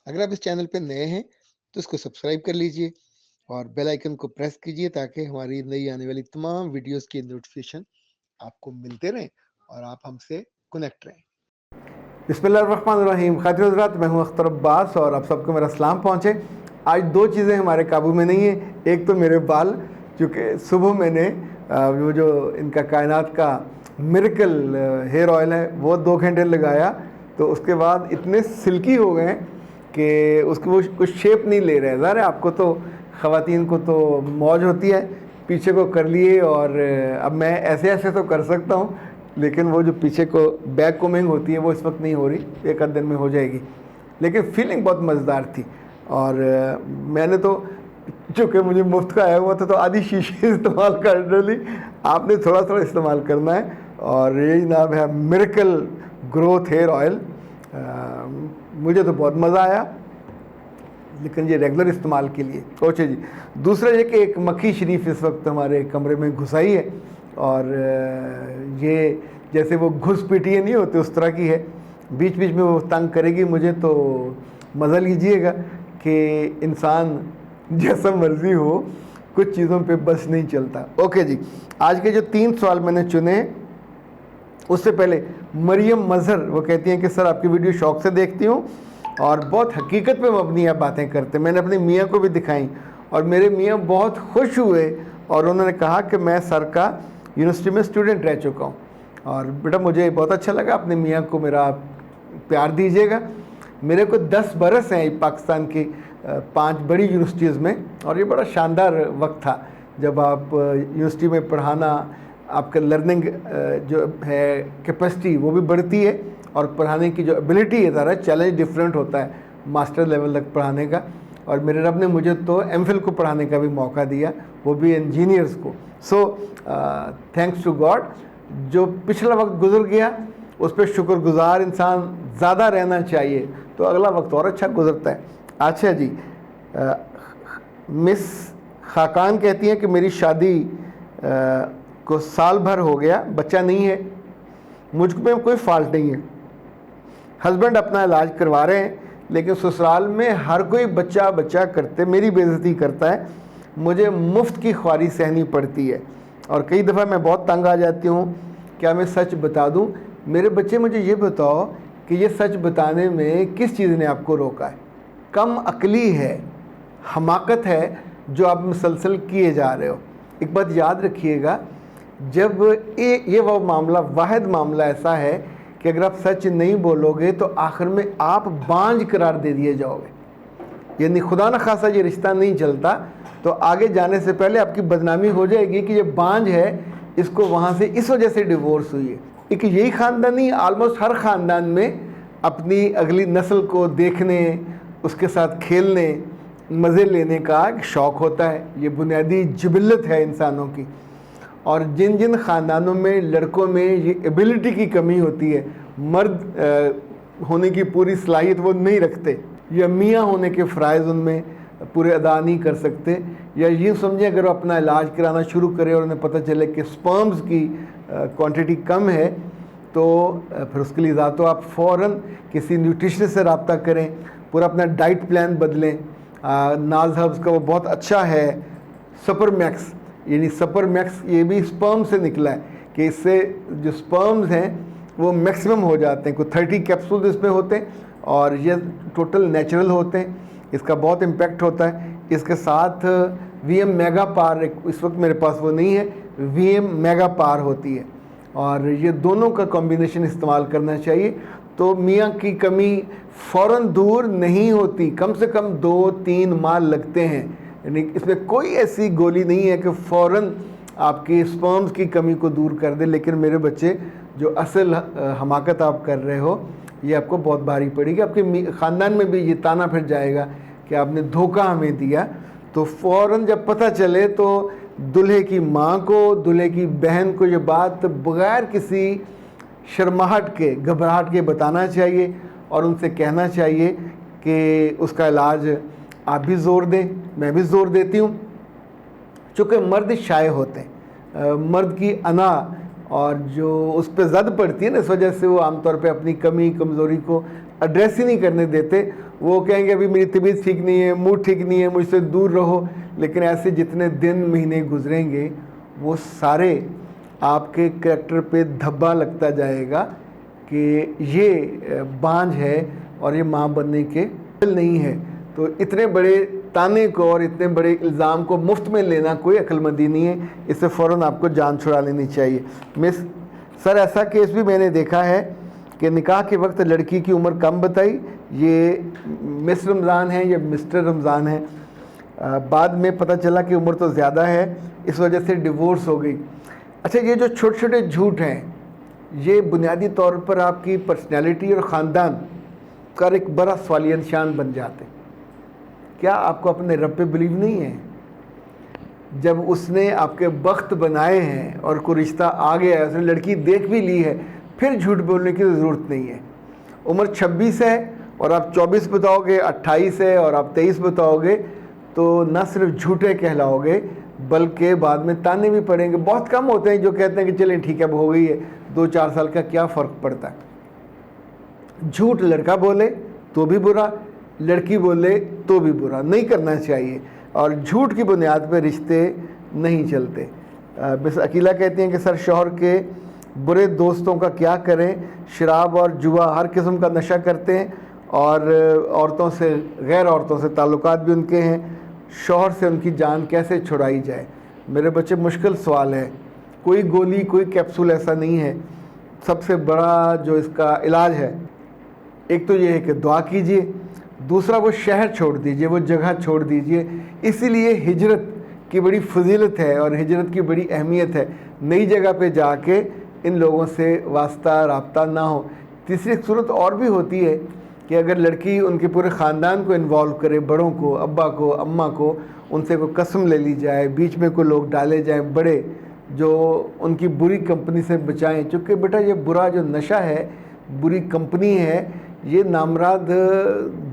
अगर आप इस चैनल पे नए हैं तो इसको सब्सक्राइब कर लीजिए और बेल आइकन को प्रेस कीजिए ताकि हमारी नई आने वाली तमाम वीडियोस की नोटिफिकेशन आपको मिलते रहें और आप हमसे कनेक्ट रहें। बिस्मिल्लाहिर्रहमानिर्रहीम। खातिन हज़रात, मैं हूं अख्तर अब्बास और आप सबको मेरा सलाम पहुँचे। आज दो चीज़ें हमारे काबू में नहीं है। एक तो मेरे बाल, चूँकि सुबह मैंने वो जो इनका कायनात का मिरेकल हेयर ऑयल है वो 2 घंटे लगाया, तो उसके बाद इतने सिल्की हो गए कि उसकी वो कुछ शेप नहीं ले रहे। ज़ाहिर है आपको तो, ख़वातीन को तो मौज होती है, पीछे को कर लिए और अब मैं ऐसे ऐसे तो कर सकता हूँ, लेकिन वो जो पीछे को बैक कोमिंग होती है वो इस वक्त नहीं हो रही, एक आध दिन में हो जाएगी। लेकिन फीलिंग बहुत मज़ेदार थी और मैंने तो, चूँकि मुझे मुफ्त का आया हुआ था तो आधी शीशी इस्तेमाल कर डाली। आपने थोड़ा थोड़ा इस्तेमाल करना है और यही नाम है मिरेकल ग्रोथ हेयर ऑयल। मुझे तो बहुत मज़ा आया, लेकिन ये रेगुलर इस्तेमाल के लिए। अच्छा जी, दूसरा ये कि एक मक्खी शरीफ इस वक्त हमारे कमरे में घुसाई है और ये जैसे वो घुसपैठिए नहीं होते उस तरह की है, बीच बीच में वो तंग करेगी मुझे। तो मज़ा लीजिएगा कि इंसान जैसा मर्ज़ी हो, कुछ चीज़ों पे बस नहीं चलता। ओके जी, आज के जो 3 सवाल मैंने चुने, उससे पहले मरियम मज़हर वो कहती हैं कि सर आपकी वीडियो शौक़ से देखती हूँ और बहुत हकीकत पे मबनी आप बातें करते। मैंने अपनी मियाँ को भी दिखाई और मेरे मियाँ बहुत खुश हुए और उन्होंने कहा कि मैं सर का यूनिवर्सिटी में स्टूडेंट रह चुका हूँ। और बेटा मुझे बहुत अच्छा लगा, अपने मियाँ को मेरा प्यार दीजिएगा। मेरे को 10 बरस हैं पाकिस्तान की 5 बड़ी यूनिवर्सिटीज़ में, और ये बड़ा शानदार वक्त था जब आप यूनिवर्सिटी में पढ़ाना, आपका लर्निंग जो है कैपेसिटी वो भी बढ़ती है और पढ़ाने की जो एबिलिटी है, ज़रा चैलेंज डिफरेंट होता है मास्टर लेवल तक पढ़ाने का। और मेरे रब ने मुझे तो एमफिल को पढ़ाने का भी मौका दिया, वो भी इंजीनियर्स को। So thanks to God. जो पिछला वक्त गुजर गया उस पर शुक्रगुजार इंसान ज़्यादा रहना चाहिए, तो अगला वक्त और अच्छा गुजरता है। अच्छा जी, मिस खाकान कहती हैं कि मेरी शादी को साल भर हो गया, बच्चा नहीं है, मुझ में कोई फॉल्ट नहीं है, हस्बैंड अपना इलाज करवा रहे हैं, लेकिन ससुराल में हर कोई बच्चा बच्चा करते मेरी बेइज्जती करता है, मुझे मुफ्त की ख्वारी सहनी पड़ती है और कई दफ़ा मैं बहुत तंग आ जाती हूँ। क्या मैं सच बता दूँ? मेरे बच्चे मुझे ये बताओ कि ये सच बताने में किस चीज़ ने आपको रोका है? कम अक्ली है, हमाकत है जो आप मुसलसल किए जा रहे हो। एक बात याद रखिएगा, जब ये वो मामला, वाहिद मामला ऐसा है कि अगर आप सच नहीं बोलोगे तो आखिर में आप बांझ करार दे दिए जाओगे। यानी खुदा न खासा ये रिश्ता नहीं चलता तो आगे जाने से पहले आपकी बदनामी हो जाएगी कि ये बांझ है, इसको वहाँ से इस वजह से डिवोर्स हुई है। एक यही ख़ानदान नहीं, ऑलमोस्ट हर ख़ानदान में अपनी अगली नस्ल को देखने, उसके साथ खेलने, मज़े लेने का एक शौक़ होता है। ये बुनियादी जिबिल्लत है इंसानों की। और जिन जिन ख़ानदानों में लड़कों में ये एबिलिटी की कमी होती है, मर्द होने की पूरी सलाहियत वो नहीं रखते, या मियाँ होने के फ़राइज़ उनमें पूरे अदा नहीं कर सकते, या ये समझें अगर वो अपना इलाज कराना शुरू करें और उन्हें पता चले कि स्पर्म्स की क्वांटिटी कम है, तो फिर उसके लिए या तो आप फ़ौरन किसी न्यूट्रिशनिस्ट से रब्ता करें, पूरा अपना डाइट प्लान बदलें। नाज हर्ब्स का वो बहुत अच्छा है सुपर मैक्स, यानी सुपर मैक्स ये भी स्पर्म से निकला है कि इससे जो स्पर्म्स हैं वो मैक्सिमम हो जाते हैं। कोई 30 कैप्सूल इसमें होते हैं और ये टोटल नेचुरल होते हैं, इसका बहुत इम्पैक्ट होता है। इसके साथ VM मेगा पार, इस वक्त मेरे पास वो नहीं है, VM मेगा पार होती है और ये दोनों का कॉम्बिनेशन इस्तेमाल करना चाहिए। तो मियाँ की कमी फ़ौरन दूर नहीं होती, कम से कम 2-3 माह लगते हैं। यानी इसमें कोई ऐसी गोली नहीं है कि फ़ौरन आपकी स्पर्म्स की कमी को दूर कर दे। लेकिन मेरे बच्चे, जो असल हमाकत आप कर रहे हो ये आपको बहुत भारी पड़ेगी। आपके ख़ानदान में भी ये ताना फिर जाएगा कि आपने धोखा हमें दिया। तो फ़ौरन जब पता चले तो दूल्हे की माँ को, दूल्हे की बहन को ये बात बग़ैर किसी शर्माहट के, घबराहट के बताना चाहिए और उनसे कहना चाहिए कि उसका इलाज आप भी ज़ोर दें, मैं भी ज़ोर देती हूँ। चूँकि मर्द शाये होते हैं, मर्द की अना और जो उस पर ज़द पड़ती है ना, इस वजह से वो आमतौर पे अपनी कमी कमज़ोरी को एड्रेस ही नहीं करने देते। वो कहेंगे अभी मेरी तबीयत ठीक नहीं है, मूड ठीक नहीं है, मुझसे दूर रहो। लेकिन ऐसे जितने दिन महीने गुजरेंगे वो सारे आपके करैक्टर पे धब्बा लगता जाएगा कि ये बांझ है और ये माँ बनने के काबिल नहीं है। तो इतने बड़े ताने को और इतने बड़े इल्ज़ाम को मुफ्त में लेना कोई अक्लमंदी नहीं है, इससे फ़ौरन आपको जान छुड़ा लेनी चाहिए। मिस सर, ऐसा केस भी मैंने देखा है कि निकाह के वक्त लड़की की उम्र कम बताई, ये मिस रमज़ान है या मिस्टर रमज़ान है, बाद में पता चला कि उम्र तो ज़्यादा है, इस वजह से डिवोर्स हो गई। अच्छा, ये जो छोटे छोटे झूठ हैं, ये बुनियादी तौर पर आपकी पर्सनैलिटी और ख़ानदान का एक बड़ा सवालिया निशान बन जाते। क्या आपको अपने रब पे बिलीव नहीं है? जब उसने आपके वक्त बनाए हैं और कोई रिश्ता आ गया है, उसने लड़की देख भी ली है, फिर झूठ बोलने की ज़रूरत नहीं है। उम्र 26 है और आप 24 बताओगे, 28 है और आप 23 बताओगे, तो न सिर्फ झूठे कहलाओगे बल्कि बाद में ताने भी पड़ेंगे। बहुत कम होते हैं जो कहते हैं कि चलें ठीक है, अब हो गई है, 2-4 साल का क्या फ़र्क पड़ता है। झूठ लड़का बोले तो भी बुरा, लड़की बोले तो भी बुरा, नहीं करना चाहिए। और झूठ की बुनियाद पर रिश्ते नहीं चलते। मिस अकीला कहती हैं कि सर, शौहर के बुरे दोस्तों का क्या करें? शराब और जुआ हर किस्म का नशा करते हैं और औरतों से, गैर औरतों से ताल्लुकात भी उनके हैं। शौहर से उनकी जान कैसे छुड़ाई जाए? मेरे बच्चे, मुश्किल सवाल है। कोई गोली, कोई कैप्सूल ऐसा नहीं है। सबसे बड़ा जो इसका इलाज है, एक तो ये है कि दुआ कीजिए, दूसरा वो शहर छोड़ दीजिए, वो जगह छोड़ दीजिए। इसीलिए हिजरत की बड़ी फजीलत है और हिजरत की बड़ी अहमियत है। नई जगह पे जाके इन लोगों से वास्ता राब्ता ना हो। तीसरी सूरत और भी होती है कि अगर लड़की उनके पूरे ख़ानदान को इन्वॉल्व करे, बड़ों को, अब्बा को, अम्मा को, उनसे कोई कसम ले ली जाए, बीच में कोई लोग डाले जाएँ बड़े जो उनकी बुरी कंपनी से बचाएं। चूँकि बेटा ये बुरा जो नशा है, बुरी कंपनी है, ये नामराद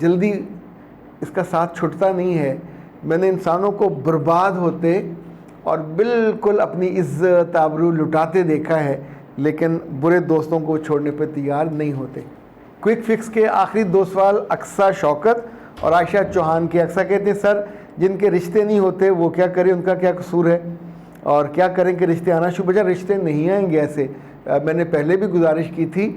जल्दी इसका साथ छुटता नहीं है। मैंने इंसानों को बर्बाद होते और बिल्कुल अपनी इज़्ज़त आबरू लुटाते देखा है, लेकिन बुरे दोस्तों को छोड़ने पर तैयार नहीं होते। क्विक फिक्स के आखिरी 2 सवाल अक्सा शौकत और आयशा चौहान के। अक्सा कहते हैं सर, जिनके रिश्ते नहीं होते वो क्या करें, उनका क्या कसूर है और क्या करें कि रिश्ते आना शुरू? बजा रिश्ते नहीं आएंगे ऐसे। मैंने पहले भी गुजारिश की थी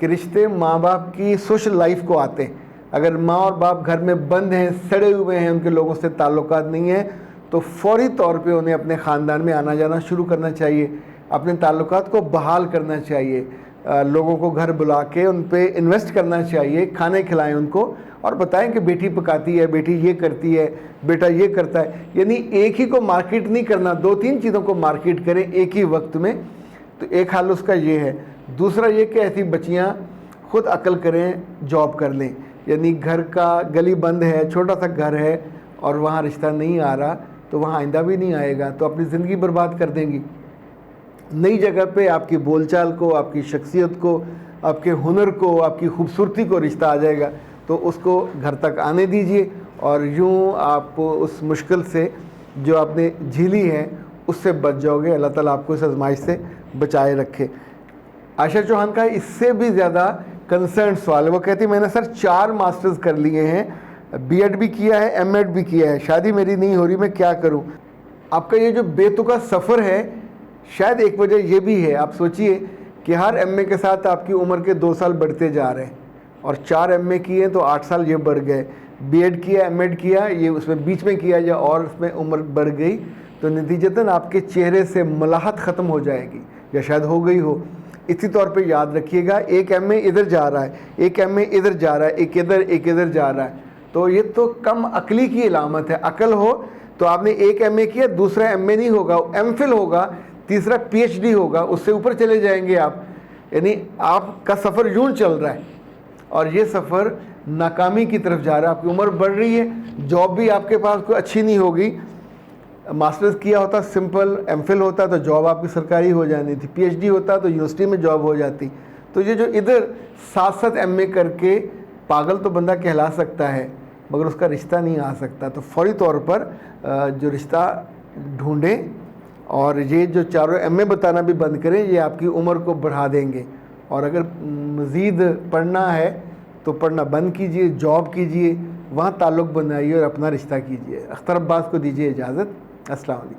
कि रिश्ते माँ बाप की सोशल लाइफ को आते हैं। अगर माँ और बाप घर में बंद हैं, सड़े हुए हैं, उनके लोगों से ताल्लुकात नहीं है, तो फौरी तौर पे उन्हें अपने ख़ानदान में आना जाना शुरू करना चाहिए, अपने ताल्लुकात को बहाल करना चाहिए, लोगों को घर बुला के उन पे इन्वेस्ट करना चाहिए, खाने खिलाएं उनको और बताएं कि बेटी पकाती है, बेटी ये करती है, बेटा ये करता है। यानी एक ही को मार्केट नहीं करना, 2-3 चीज़ों को मार्केट करें एक ही वक्त में। तो एक हाल उसका ये है। दूसरा ये कि ऐसी बच्चियाँ खुद अकल करें, जॉब कर लें। यानी घर का, गली बंद है, छोटा सा घर है और वहाँ रिश्ता नहीं आ रहा, तो वहाँ आइंदा भी नहीं आएगा, तो अपनी ज़िंदगी बर्बाद कर देंगी। नई जगह पे आपकी बोलचाल को, आपकी शख्सियत को, आपके हुनर को, आपकी खूबसूरती को रिश्ता आ जाएगा, तो उसको घर तक आने दीजिए और यूँ आप उस मुश्किल से जो आपने झेली है उससे बच जाओगे। अल्लाह ताला आपको इस आजमाइश से बचाए रखे। आयशा चौहान का इससे भी ज़्यादा कंसर्न सवाल है। वो कहती है मैंने सर 4 मास्टर्स कर लिए हैं, बीएड भी किया है, एमएड भी किया है, शादी मेरी नहीं हो रही, मैं क्या करूं? आपका ये जो बेतुका सफ़र है, शायद एक वजह ये भी है। आप सोचिए कि हर एमए के साथ आपकी उम्र के 2 साल बढ़ते जा रहे हैं और 4 एमए किए तो 8 साल ये बढ़ गए। बीएड किया, एमएड किया, ये उसमें बीच में किया या और उसमें उम्र बढ़ गई, तो नतीजतन आपके चेहरे से मलाहत ख़त्म हो जाएगी या शायद हो गई हो। इसी तौर पे याद रखिएगा, एक एमए इधर जा रहा है, एक एमए इधर जा रहा है, एक इधर जा रहा है, तो ये तो कम अकली की इलामत है। अकल हो तो आपने एक एमए किया, दूसरा एमए नहीं होगा, एमफिल होगा, तीसरा पीएचडी होगा, उससे ऊपर चले जाएंगे आप। यानी आपका सफ़र यूं चल रहा है और ये सफ़र नाकामी की तरफ जा रहा है। आपकी उम्र बढ़ रही है, जॉब भी आपके पास कोई अच्छी नहीं होगी। मास्टर्स किया होता, सिंपल एमफिल होता तो जॉब आपकी सरकारी हो जानी थी, पीएचडी होता तो यूनिवर्सिटी में जॉब हो जाती। तो ये जो इधर 7-7 एमए करके पागल तो बंदा कहला सकता है मगर उसका रिश्ता नहीं आ सकता। तो फौरी तौर पर जो रिश्ता ढूंढें और ये जो चारों एमए बताना भी बंद करें, ये आपकी उम्र को बढ़ा देंगे। और अगर मज़ीद पढ़ना है तो पढ़ना बंद कीजिए, जॉब कीजिए, वहाँ ताल्लुक़ बनाइए और अपना रिश्ता कीजिए। अख्तर अब्बास को दीजिए इजाज़त। अस्सलाम वालेकुम।